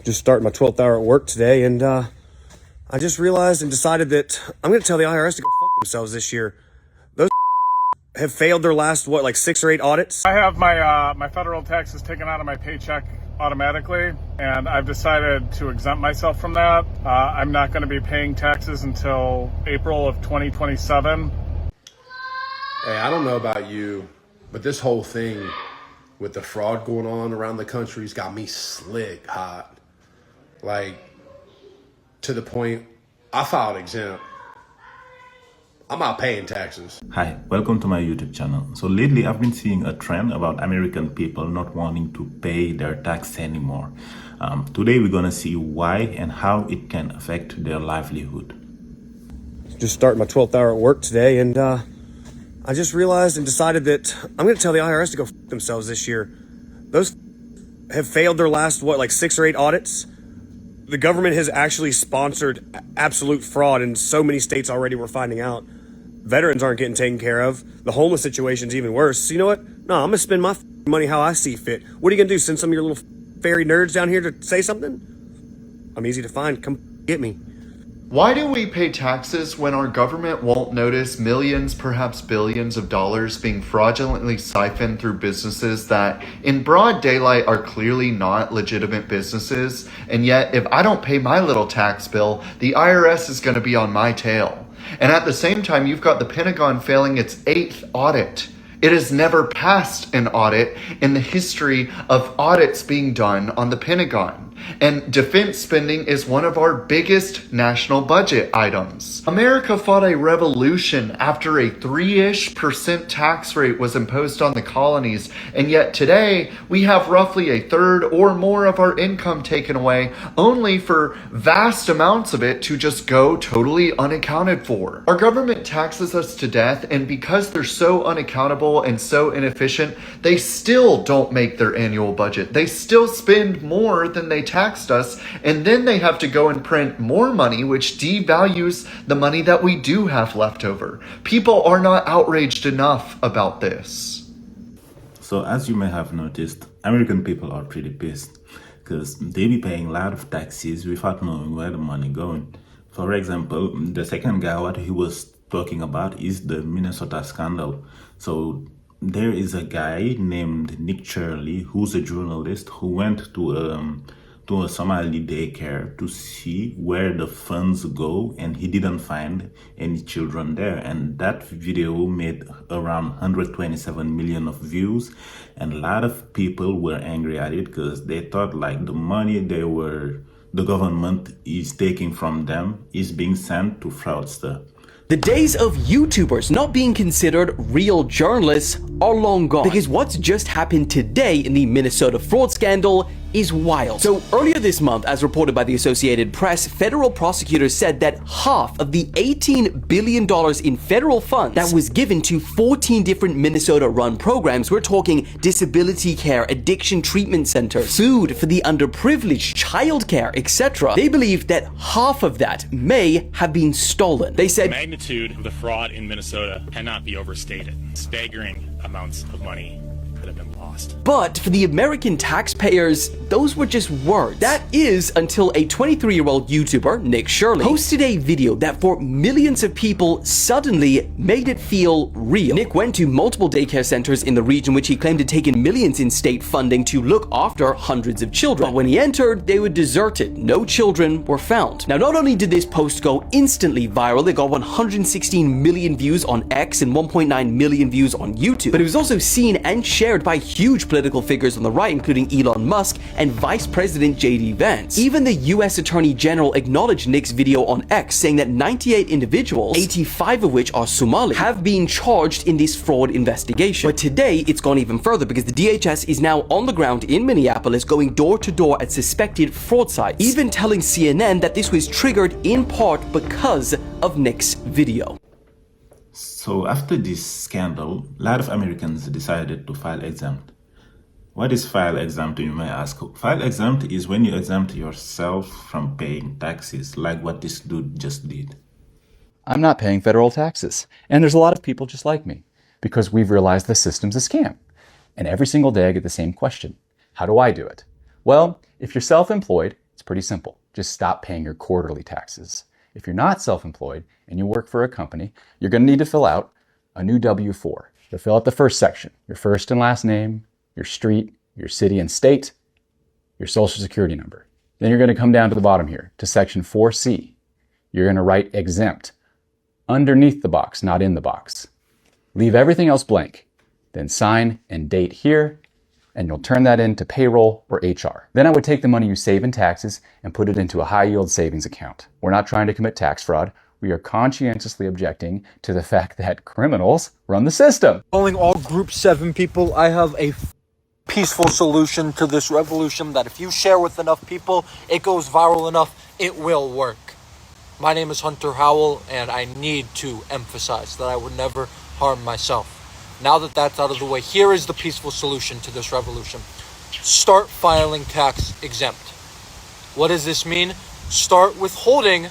Just starting my 12th hour at work today, and I just realized and decided that I'm going to tell the IRS to go fuck themselves this year. Those have failed their last, what, like 6 or 8 audits? I have my federal taxes taken out of my paycheck automatically, and I've decided to exempt myself from that. I'm not going to be paying taxes until April of 2027. Hey, I don't know about you, but this whole thing with the fraud going on around the country's got me slick hot. Like, to the point, I filed exempt. I'm not paying taxes. Hi, welcome to my YouTube channel. So lately I've been seeing a trend about American people not wanting to pay their tax anymore. Today we're gonna see why and how it can affect their livelihood. Just starting my 12th hour at work today, and I just realized and decided that I'm going to tell the IRS to go fuck themselves this year. Those have failed their last, what, like 6 or 8 audits? The government has actually sponsored absolute fraud in so many states already, we're finding out. Veterans aren't getting taken care of. The homeless situation's even worse. So you know what? No, I'm going to spend my money how I see fit. What are you going to do? Send some of your little fairy nerds down here to say something? I'm easy to find. Come get me. Why do we pay taxes when our government won't notice millions, perhaps billions of dollars being fraudulently siphoned through businesses that in broad daylight are clearly not legitimate businesses? And yet, if I don't pay my little tax bill, the IRS is going to be on my tail. And at the same time, you've got the Pentagon failing its 8th audit. It has never passed an audit in the history of audits being done on the Pentagon. And defense spending is one of our biggest national budget items. America fought a revolution after a 3-ish% tax rate was imposed on the colonies, and yet today we have roughly a third or more of our income taken away, only for vast amounts of it to just go totally unaccounted for. Our government taxes us to death, and because they're so unaccountable and so inefficient, they still don't make their annual budget. They still spend more than they taxed us, and then they have to go and print more money, which devalues the money that we do have left over. People are not outraged enough about this. So as you may have noticed, American people are pretty pissed because they be paying a lot of taxes without knowing where the money going. For example, the second guy, what he was talking about is the Minnesota scandal. So there is a guy named Nick Shirley, who's a journalist who went to a Somali daycare to see where the funds go, and he didn't find any children there. And that video made around 127 million of views, and a lot of people were angry at it because they thought like the money the government is taking from them is being sent to fraudsters. The days of YouTubers not being considered real journalists are long gone, because what's just happened today in the Minnesota fraud scandal is wild. So earlier this month, as reported by the Associated Press, federal prosecutors said that half of the $18 billion in federal funds that was given to 14 different Minnesota-run programs, we're talking disability care, addiction treatment centers, food for the underprivileged, childcare, etc. They believe that half of that may have been stolen. They said, the magnitude of the fraud in Minnesota cannot be overstated. Staggering amounts of money could have been lost. But for the American taxpayers, those were just words. That is until a 23-year-old YouTuber, Nick Shirley, posted a video that for millions of people suddenly made it feel real. Nick went to multiple daycare centers in the region, which he claimed had taken millions in state funding to look after hundreds of children. But when he entered, they were deserted. No children were found. Now, not only did this post go instantly viral, it got 116 million views on X and 1.9 million views on YouTube, but it was also seen and shared by huge political figures on the right, including Elon Musk and Vice President J.D. Vance. Even the U.S. Attorney General acknowledged Nick's video on X, saying that 98 individuals, 85 of which are Somali, have been charged in this fraud investigation. But today, it's gone even further because the DHS is now on the ground in Minneapolis, going door to door at suspected fraud sites, even telling CNN that this was triggered in part because of Nick's video. So after this scandal, a lot of Americans decided to file exempt. What is file exempt, you may ask? File exempt is when you exempt yourself from paying taxes, like what this dude just did. I'm not paying federal taxes. And there's a lot of people just like me, because we've realized the system's a scam. And every single day I get the same question. How do I do it? Well, if you're self-employed pretty simple. Just stop paying your quarterly taxes. If you're not self-employed and you work for a company, you're going to need to fill out a new W-4. You'll fill out the first section, your first and last name, your street, your city and state, your social security number. Then you're going to come down to the bottom here to section 4C. You're going to write exempt underneath the box, not in the box. Leave everything else blank. Then sign and date here, and you'll turn that into payroll or HR. Then I would take the money you save in taxes and put it into a high yield savings account. We're not trying to commit tax fraud. We are conscientiously objecting to the fact that criminals run the system. Calling all Group 7 people, I have a peaceful solution to this revolution that if you share with enough people, it goes viral enough, it will work. My name is Hunter Howell, and I need to emphasize that I would never harm myself. Now that that's out of the way, here is the peaceful solution to this revolution. Start filing tax exempt. What does this mean? Start withholding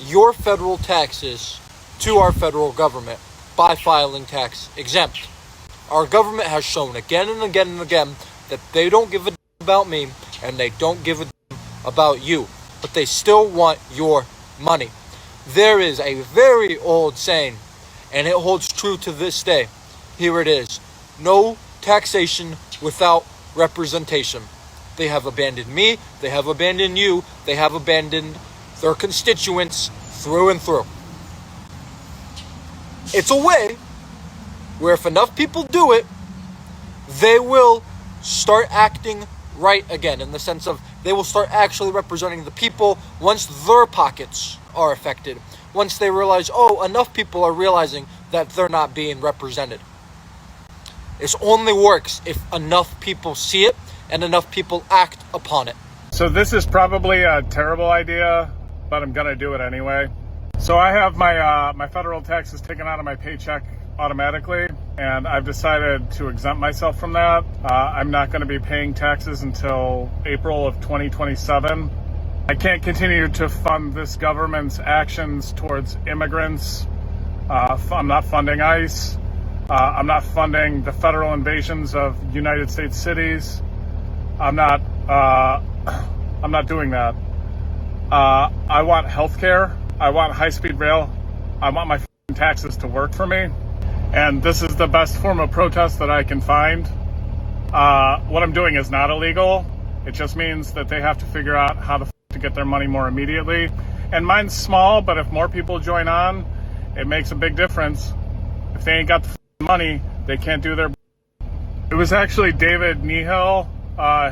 your federal taxes to our federal government by filing tax exempt. Our government has shown again and again and again that they don't give a about me and they don't give a about you, but they still want your money. There is a very old saying, and it holds true to this day. Here it is. No taxation without representation. They have abandoned me. They have abandoned you. They have abandoned their constituents through and through. It's a way where if enough people do it, they will start acting right again, in the sense of they will start actually representing the people once their pockets are affected. Once they realize, oh, enough people are realizing that they're not being represented. This only works if enough people see it and enough people act upon it. So this is probably a terrible idea, but I'm gonna do it anyway. So I have my federal taxes taken out of my paycheck automatically, and I've decided to exempt myself from that. I'm not going to be paying taxes until April of 2027. I can't continue to fund this government's actions towards immigrants. I'm not funding ICE. I'm not funding the federal invasions of United States cities. I'm not doing that. I want healthcare. I want high-speed rail. I want my taxes to work for me. And this is the best form of protest that I can find. What I'm doing is not illegal. It just means that they have to figure out how to get their money more immediately. And mine's small, but if more people join on, it makes a big difference. If they ain't got the money, they can't do their. It was actually David Nihil,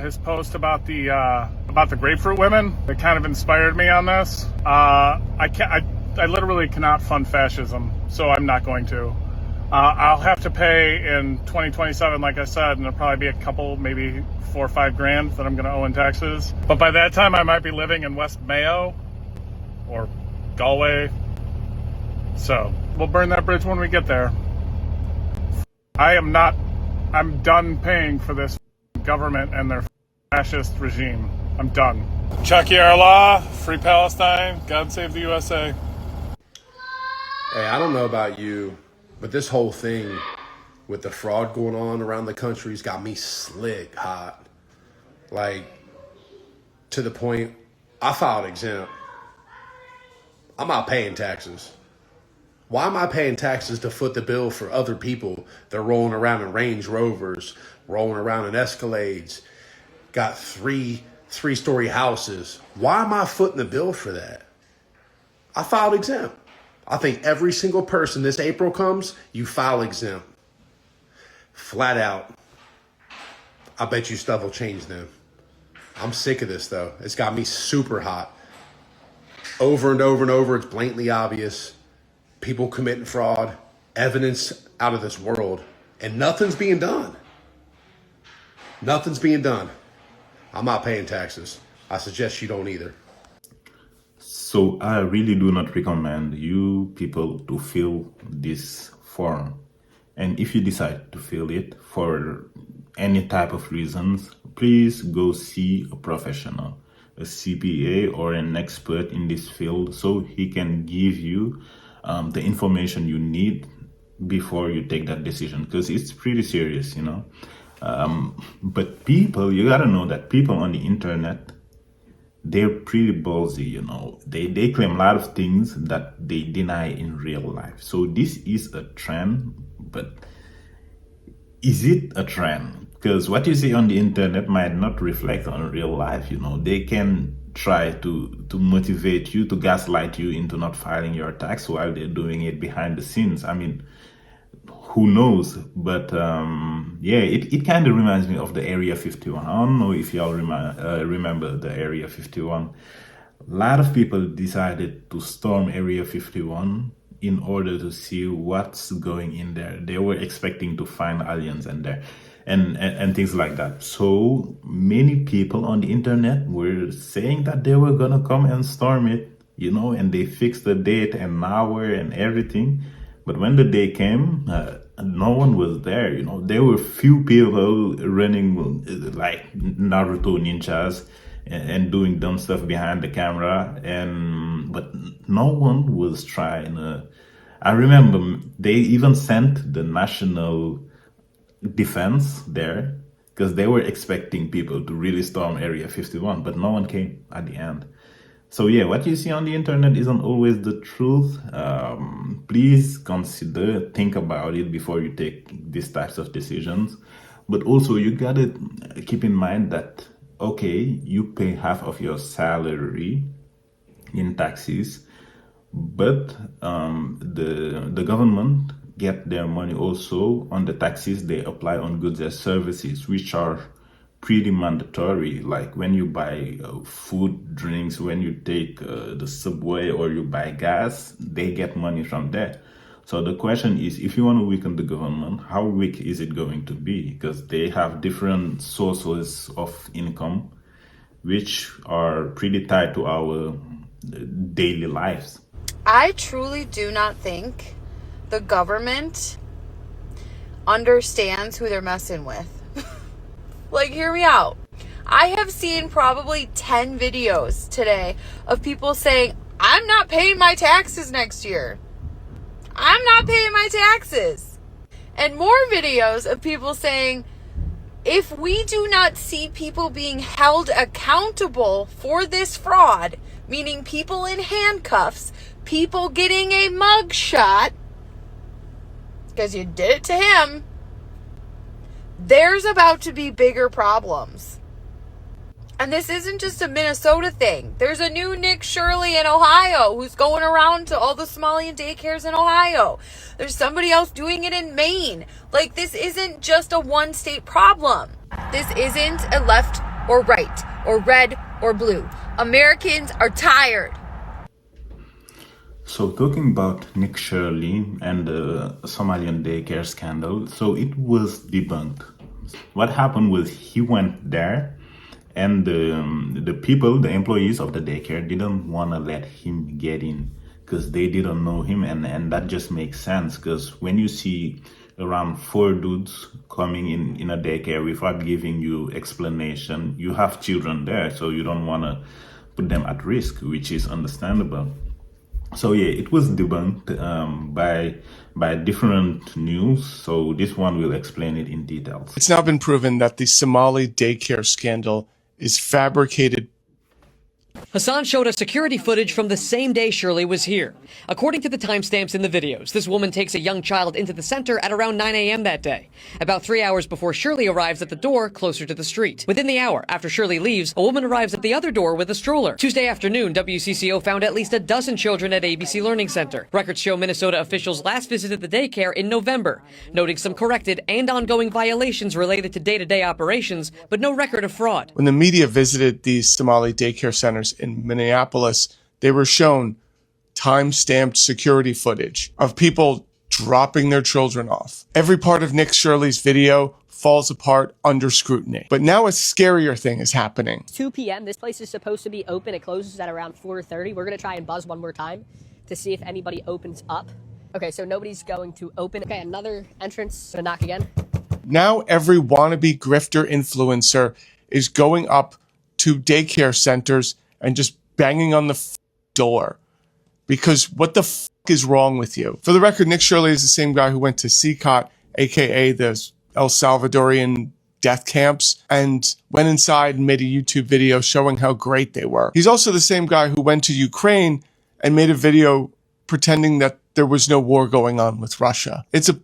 his post about the grapefruit women that kind of inspired me on this. I literally cannot fund fascism, so I'm not going to. I'll have to pay in 2027, like I said, and it'll probably be a couple, maybe $4 or $5 grand that I'm going to owe in taxes. But by that time, I might be living in West Mayo or Galway. So we'll burn that bridge when we get there. I'm done paying for this government and their fascist regime. I'm done. Chucky Allah, free Palestine, God save the USA. Hey, I don't know about you, but this whole thing with the fraud going on around the country's got me slick hot. Like, to the point, I filed exempt. I'm not paying taxes. Why am I paying taxes to foot the bill for other people? They're rolling around in Range Rovers, rolling around in Escalades, got three-story houses. Why am I footing the bill for that? I filed exempt. I think every single person this April comes, you file exempt. Flat out. I bet you stuff will change then. I'm sick of this though. It's got me super hot. Over and over and over, it's blatantly obvious. People committing fraud, evidence out of this world, and nothing's being done. Nothing's being done. I'm not paying taxes. I suggest you don't either. So I really do not recommend you people to fill this form. And if you decide to fill it for any type of reasons, please go see a professional, a CPA or an expert in this field, so he can give you the information you need before you take that decision, because it's pretty serious, you know. But people, you gotta know that people on the internet, they're pretty ballsy, you know. They claim a lot of things that they deny in real life. So this is a trend, but is it a trend? Because what you see on the internet might not reflect on real life, you know. They can try to motivate you, to gaslight you into not filing your tax while they're doing it behind the scenes. I mean, who knows? But yeah, it kind of reminds me of the Area 51. I don't know if y'all remember the Area 51. A lot of people decided to storm Area 51 in order to see what's going in there. They were expecting to find aliens in there and things like that. So many people on the internet were saying that they were gonna come and storm it, you know, and they fixed the date and hour and everything. But when the day came, no one was there, you know. There were few people running like Naruto ninjas and doing dumb stuff behind the camera, but no one was trying. I remember they even sent the national defense there because they were expecting people to really storm Area 51, but no one came at the end. So yeah, what you see on the internet isn't always the truth. Please consider, think about it before you take these types of decisions. But also you gotta keep in mind that, okay, you pay half of your salary in taxes, but the government get their money also on the taxes they apply on goods and services, which are pretty mandatory. Like when you buy food, drinks, when you take the subway or you buy gas, they get money from there. So the question is, if you want to weaken the government, how weak is it going to be? Because they have different sources of income, which are pretty tied to our daily lives. I truly do not think the government understands who they're messing with. Like, hear me out. I have seen probably 10 videos today of people saying, I'm not paying my taxes next year. I'm not paying my taxes. And more videos of people saying, if we do not see people being held accountable for this fraud, meaning people in handcuffs, people getting a mug shot, because you did it to him, there's about to be bigger problems. And this isn't just a Minnesota thing. There's a new Nick Shirley in Ohio who's going around to all the Somalian daycares in Ohio. There's somebody else doing it in Maine. Like, this isn't just a one state problem. This isn't a left or right or red or blue. Americans are tired. So talking about Nick Shirley and the Somalian daycare scandal, so it was debunked. What happened was he went there and the people, the employees of the daycare didn't want to let him get in because they didn't know him, and that just makes sense because when you see around 4 dudes coming in a daycare without giving you explanation, you have children there, so you don't want to put them at risk, which is understandable. So yeah, it was debunked by different news. So this one will explain it in details. It's now been proven that the Somali daycare scandal is fabricated. Hassan showed us security footage from the same day Shirley was here. According to the timestamps in the videos, this woman takes a young child into the center at around 9 a.m. that day, about 3 hours before Shirley arrives at the door closer to the street. Within the hour after Shirley leaves, a woman arrives at the other door with a stroller. Tuesday afternoon, WCCO found at least a dozen children at ABC Learning Center. Records show Minnesota officials last visited the daycare in November, noting some corrected and ongoing violations related to day-to-day operations, but no record of fraud. When the media visited these Somali daycare centers in Minneapolis, they were shown time-stamped security footage of people dropping their children off. Every part of Nick Shirley's video falls apart under scrutiny. But now a scarier thing is happening. 2 p.m. This place is supposed to be open. It closes at around 4:30. We're going to try and buzz one more time to see if anybody opens up. Okay, so nobody's going to open. Okay, another entrance. Gonna knock again. Now every wannabe grifter influencer is going up to daycare centers and just banging on the door. Because what the is wrong with you? For the record, Nick Shirley is the same guy who went to CCOT, aka the El Salvadorian death camps and went inside and made a YouTube video showing how great they were. He's also the same guy who went to Ukraine and made a video pretending that there was no war going on with Russia. It's a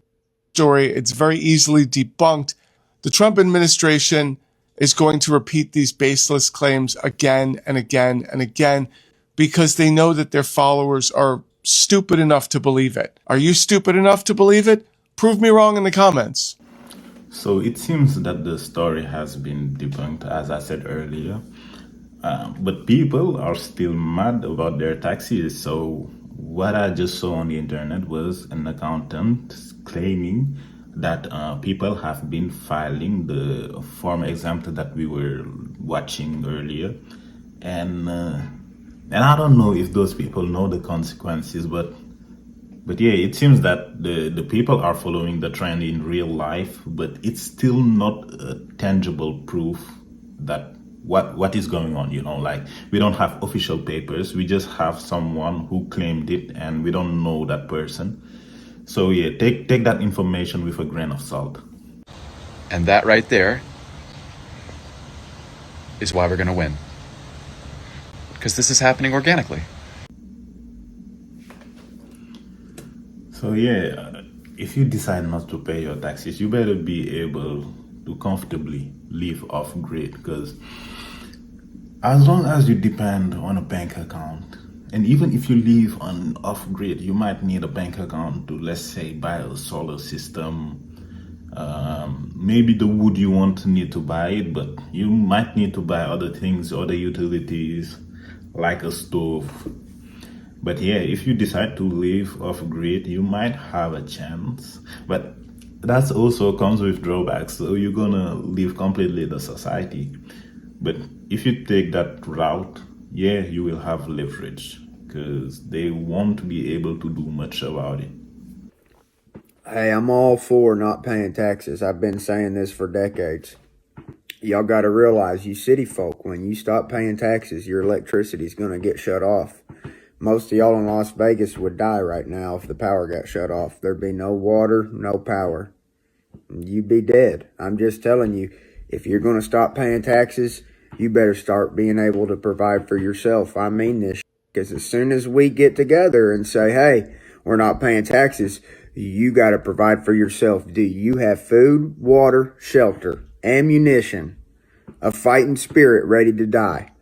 story. It's very easily debunked. The Trump administration is going to repeat these baseless claims again and again and again because they know that their followers are stupid enough to believe it. Are you stupid enough to believe it? Prove me wrong in the comments. So it seems that the story has been debunked, as I said earlier. But people are still mad about their taxes. So what I just saw on the internet was an accountant claiming that people have been filing the form exempt that we were watching earlier. And I don't know if those people know the consequences, but yeah, it seems that the people are following the trend in real life, but it's still not a tangible proof that what is going on, like we don't have official papers, we just have someone who claimed it and we don't know that person. So yeah, take that information with a grain of salt. And that right there is why we're going to win. Because this is happening organically. So yeah, if you decide not to pay your taxes, you better be able to comfortably live off grid, because as long as you depend on a bank account, and even if you live on off grid, you might need a bank account to, let's say, buy a solar system. Maybe the wood you want need to buy it, but you might need to buy other things, other utilities, like a stove. But yeah, if you decide to live off grid, you might have a chance. But that also comes with drawbacks. So you're gonna live completely the society. But if you take that route, yeah, you will have leverage because they won't be able to do much about it. Hey, I'm all for not paying taxes. I've been saying this for decades. Y'all got to realize, you city folk, when you stop paying taxes, your electricity's going to get shut off. Most of y'all in Las Vegas would die right now if the power got shut off. There'd be no water, no power. You'd be dead. I'm just telling you, if you're going to stop paying taxes, you better start being able to provide for yourself. I mean this, because as soon as we get together and say, hey, we're not paying taxes, you got to provide for yourself. Do you have food, water, shelter, ammunition, a fighting spirit ready to die?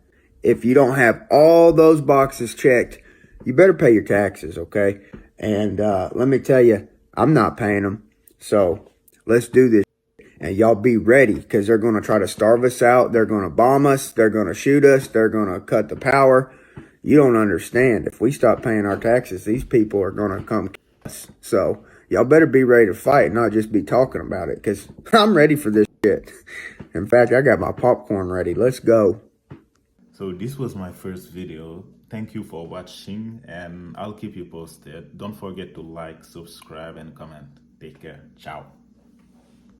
If you don't have all those boxes checked, you better pay your taxes, okay? And let me tell you, I'm not paying them. So let's do this. And y'all be ready, because they're going to try to starve us out. They're going to bomb us. They're going to shoot us. They're going to cut the power. You don't understand. If we stop paying our taxes, these people are going to come kill us. So y'all better be ready to fight, not just be talking about it, because I'm ready for this shit. In fact, I got my popcorn ready. Let's go. So this was my first video. Thank you for watching, and I'll keep you posted. Don't forget to like, subscribe, and comment. Take care. Ciao.